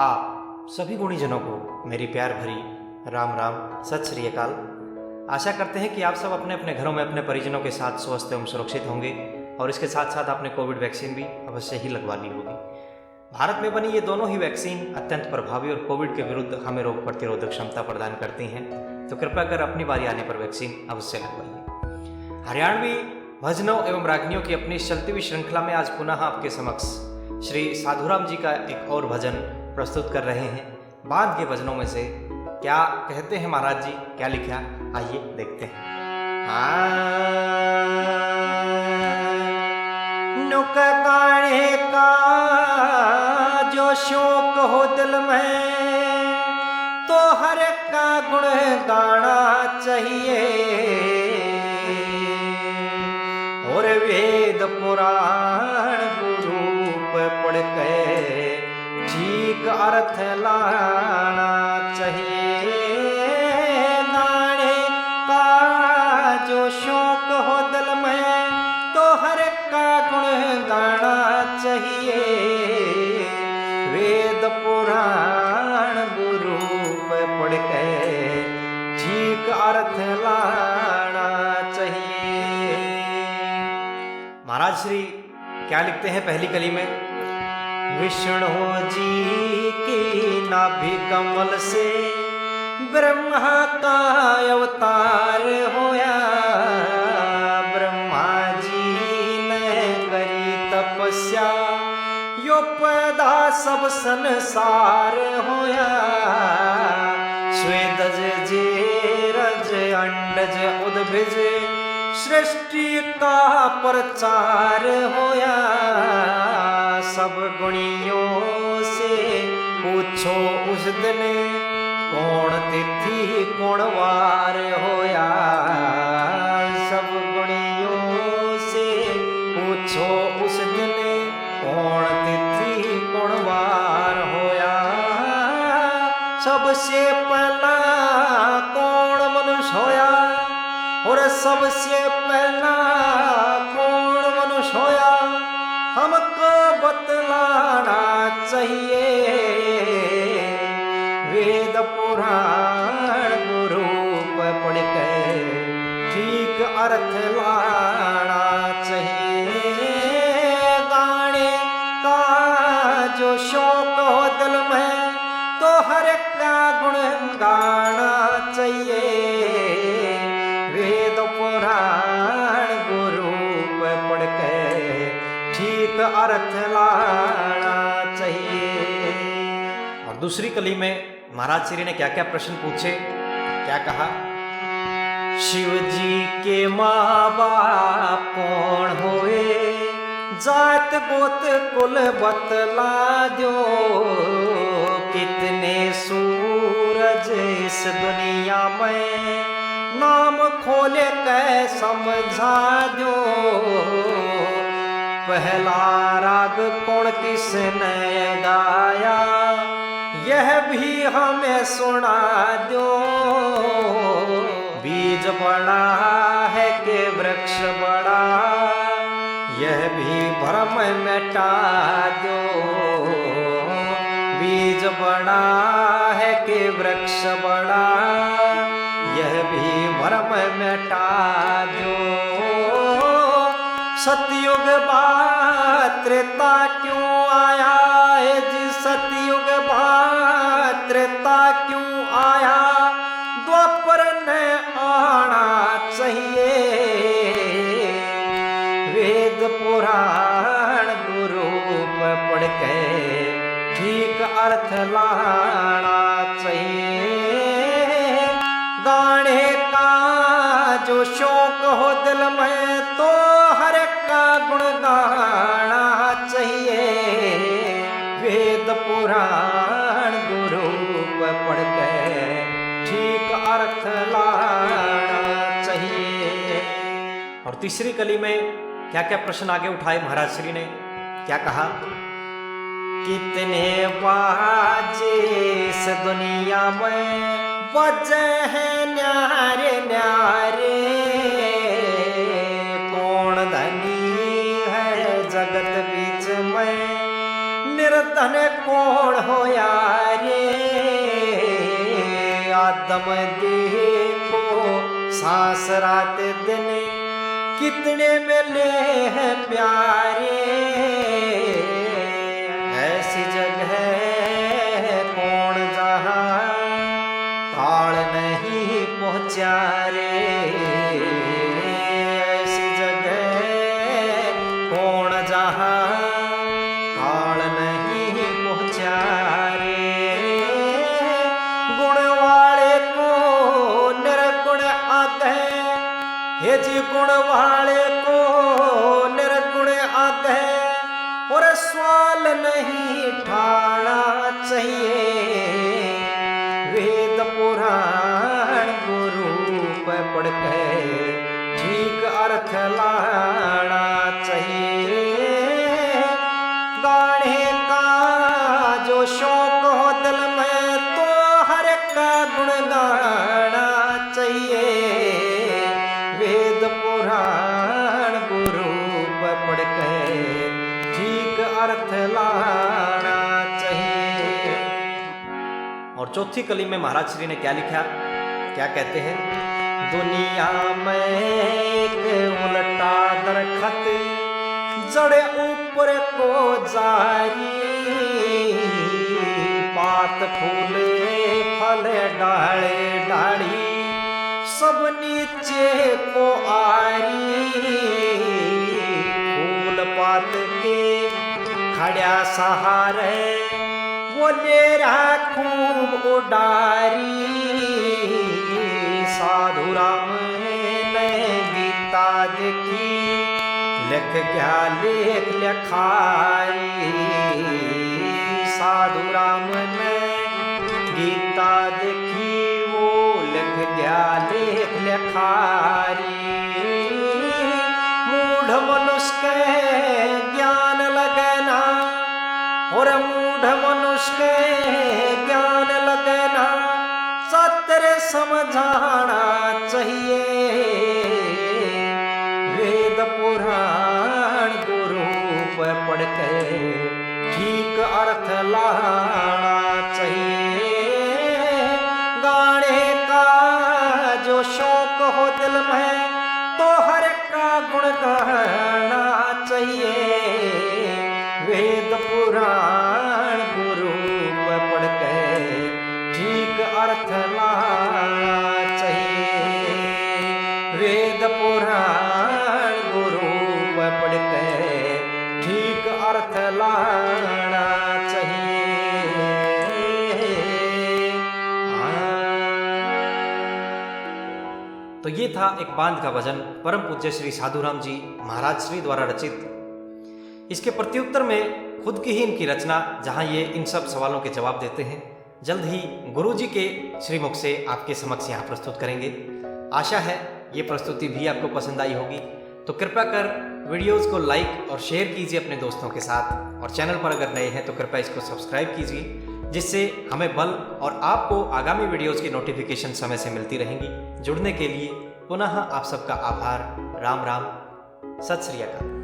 आप सभी गुणीजनों को मेरी प्यार भरी राम राम, सत श्री अकाल। आशा करते हैं कि आप सब अपने अपने घरों में अपने परिजनों के साथ स्वस्थ एवं सुरक्षित होंगे और इसके साथ साथ आपने कोविड वैक्सीन भी अवश्य ही लगवा ली होगी। भारत में बनी ये दोनों ही वैक्सीन अत्यंत प्रभावी और कोविड के विरुद्ध हमें रोग प्रतिरोधक क्षमता प्रदान करती हैं, तो कृपया कर अपनी बारी आने पर वैक्सीन अवश्य लगवाइए। हरियाणवी भजनों एवं रागनियों की अपनी चलती हुई श्रृंखला में आज पुनः आपके समक्ष श्री साधुराम जी का एक और भजन प्रस्तुत कर रहे हैं। बांध के भजनों में से क्या कहते हैं महाराज जी, क्या लिखा, आइए देखते हैं। नुक गाने का जो शौक हो दिल में, तो हर का गुण गाना चाहिए। और वेद पुराण गुरूप पढ़ के ठीक अर्थ लाना चाहिए। गाने का जो शौक हो दिल में, तो हर का गुण गाना चाहिए। वेद पुराण गुरूप पढ़ के ठीक अर्थ लाना चाहिए। महाराज श्री क्या लिखते हैं पहली कली में? विष्णु जी की नाभि कमल से ब्रह्मा का अवतार होया। ब्रह्मा जी ने करी तपस्या, यो पैदा सब संसार होया। स्वेदज जेरज अंडज उद्भिज, सृष्टि का प्रचार होया। सब गुणियों से पूछो उस दिन, कौन तिथि कौन वार होया। सब गुणियों से पूछो उस दिन, कौन तिथि कौन वार होया। सबसे पहला कौन मनुष्य होया, और सबसे पहला कौन मनुष्य होया, हमको बतलाना चाहिए। वेद पुराण गुरूप पढ़ के ठीक अर्थ लाना चाहिए। गाने का जो शौक हो दिल में, तो हर का गुण गाना चाहिए। वेद पुराण गुरूप पढ़ के ठीक अर्थ लाना चाहिए। और दूसरी कली में महाराज श्री ने क्या क्या प्रश्न पूछे, क्या कहा? शिव जी के माँ बाप कौन होए, जात गोत कुल बतला दो। कितने सूरज इस दुनिया में, नाम खोले के समझा दो। पहला राग कौन किसने गाया, यह भी हमें सुना दो। बीज बड़ा है कि वृक्ष बड़ा, यह भी भ्रम मिटा दो। बीज बड़ा है कि वृक्ष बड़ा, यह भी भ्रम मिटा दो। सतयुग बाद त्रेता क्यों आया है जी, सतयुग बाद त्रेता क्यों आया, द्वापर ने आना चाहिए। वेद पुराण गुरूप पढ़ के ठीक अर्थ लाना चाहिए। गाने का जो शौक हो दिल में, तो हर का गुण गाना चाहिए। वेद पुराण गुरूप पढ़ के ठीक अर्थ लाना चाहिए। और तीसरी कली में क्या क्या प्रश्न आगे उठाए महाराज श्री ने, क्या कहा? कितने बाजे इस दुनिया में, बजे हैं न्यारे न्यारे। कौन धनी है जगत बीच में, निर्धन कौन होया रे, आदम देह को सांस रात दिन कितने मिले हैं प्यारे। ऐसी जगह कौन जहाँ काल नहीं पहुँचा रे, ऐसी जगह कौन जहाँ काल नहीं पहुँचा रे। गुण वाले को निर्गुण आगे, हे जी गुण वाले को निर्गुण आगे, और सवाल नहीं ठाना चाहिए। वेद पुराण गुरु पे पढ़ के ठीक अर्थ लाना चाहिए। गाने का जो शौक हो दिल में तो हर का गुण गाना चाहिए। वेद पुराण गुरु पे पढ़ के ठीक अर्थ लाना चाहिए। और चौथी कली में महाराज श्री ने क्या लिखा, क्या कहते हैं? दुनिया में एक उल्टा दरखत जड़े ऊपर को जारी, पात फूल फल डाले डाली सब नीचे को आरी। फूल पात के खड़ा सहारे बोले खूब उडारी। साधु राम ने गीता देखी लिख क्या लेख लिखाई। साधु राम ने गीता देखी वो लिख गया लेख लिखारी। मूढ़ मनुष्य के ज्ञान लगना, और मूढ़ मनुष्य के ज्ञान लगना सत्य समझाना चाहिए। वेद पुराण गुरु पे पढ़ के ठीक अर्थ लाना चाहिए। गाने का जो शौक हो दिल में तो हर का गुण गाना चाहिए। वेद पुराण गुरु पे पढ़ के ठीक अर्थ लाना चाहिए। वेद पुराण गुरु पे पढ़ के ठीक अर्थ लाना चाहिए। तो ये था एक बांध का भजन परम पूज्य श्री साधुराम जी महाराज श्री द्वारा रचित। इसके प्रत्युत्तर में खुद की ही इनकी रचना, जहां ये इन सब सवालों के जवाब देते हैं, जल्द ही गुरु जी के श्रीमुख से आपके समक्ष यहाँ प्रस्तुत करेंगे। आशा है ये प्रस्तुति भी आपको पसंद आई होगी। तो कृपया कर वीडियोस को लाइक और शेयर कीजिए अपने दोस्तों के साथ, और चैनल पर अगर नए हैं तो कृपया इसको सब्सक्राइब कीजिए, जिससे हमें बल और आपको आगामी वीडियोस की नोटिफिकेशन समय से मिलती रहेंगी। जुड़ने के लिए पुनः आप सबका आभार। राम राम, सत श्री अकाल।